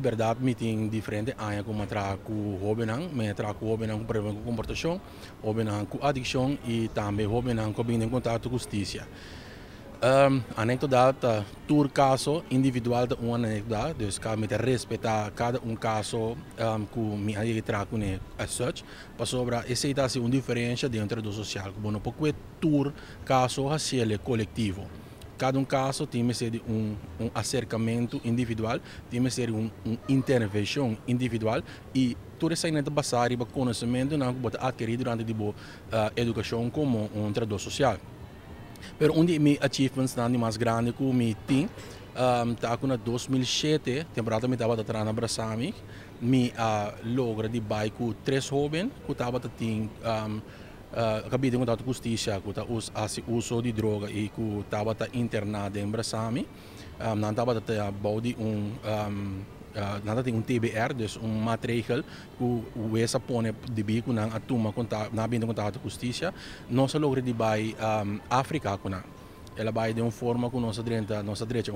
Liberdade meeting diferente área como tra com hobenang, me tra com hobenang com comportação, hobenang com adicção e também hobenang com em contato com justiça. Anekdota tur caso individual de uma anekdota, dus kami te respeitar cada caso que me aí tra com as such, para sobre essa é uma diferença dentro do social, como não porque tur caso racial coletivo. Cada caso tem que ser acercamento individual, tem que ser uma intervenção individual e tudo isso é necessário para conhecimento que pode adquirir durante a educação como um trabalho social. Pero onde me achievements na mais grande que me tem, tá com 2007, temporada me estava trabalhando para Brasami, me logra de bike com 3 jovens, que estava tem acabei de contato com a justiça, que tá uso de droga e que estava internado em Brasami, não estava de nada tem TBR, dus material que o essa põe de bico na atuma contato na bem contato com a justiça, não se logra de vai África com ela vai de uma forma que nossa direita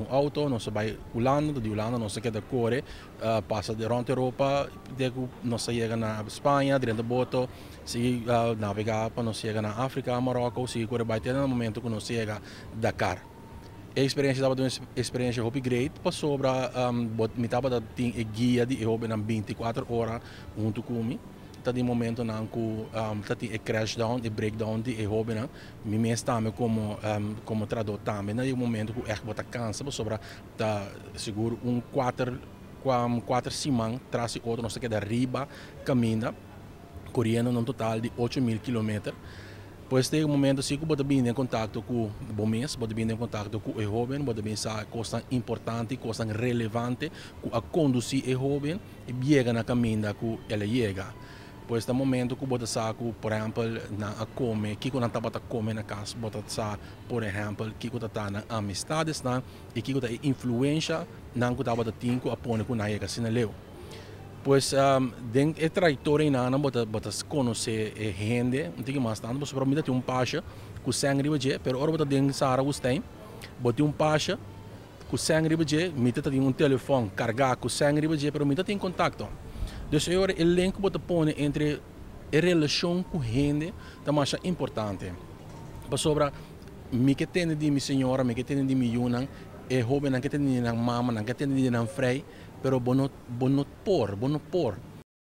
auto, nós vai Holanda, de Holanda nós queda corre, passa de rond Europa, de nós chega na Espanha, direita boto, se navegar para nós chega na África, Marrocos, se corre vai ter no momento que nós chega Dakar. A experiência estava uma experiência muito grande, passou sobre me estava tinha guia de eu 24 horas junto comigo. Tadi momento na ku tati e crash down e breakdown de e hobby na mi me estame como tradutor também na momento que echt bota cansa sobre ta seguro 4 semanas traz outro não sei que da riba caminha correndo num total de 8.000 km. Pois tem momento se que pode vir em contato com bombeiros, pode vir em contato com o jovem, pode vir a coisa importante, coisa relevante, a conduzir o jovem e chega na caminho que ele chega. Pois no momento que você sabe, por exemplo, na come, que você está comer na casa, você sabe, por exemplo, que você está na amistades e que você influência na que você tem que apoiar com a ega sinaleu. Pois dentro da trajetória na você conhece gente, não tem mais tanto, você provavelmente tem pacha com sangue riba, pero ora você tem sara você tem pacha com sangue riba, me tem telefone carregado com sangue riba, pero me tem contato. Dus o link que você põe entre a relação com gente é mais importante. Para sobre me que tem de minha senhora, me que tem de minha yunang, jovem que tem de minha mama, que tem de minha frei, pero bonot por.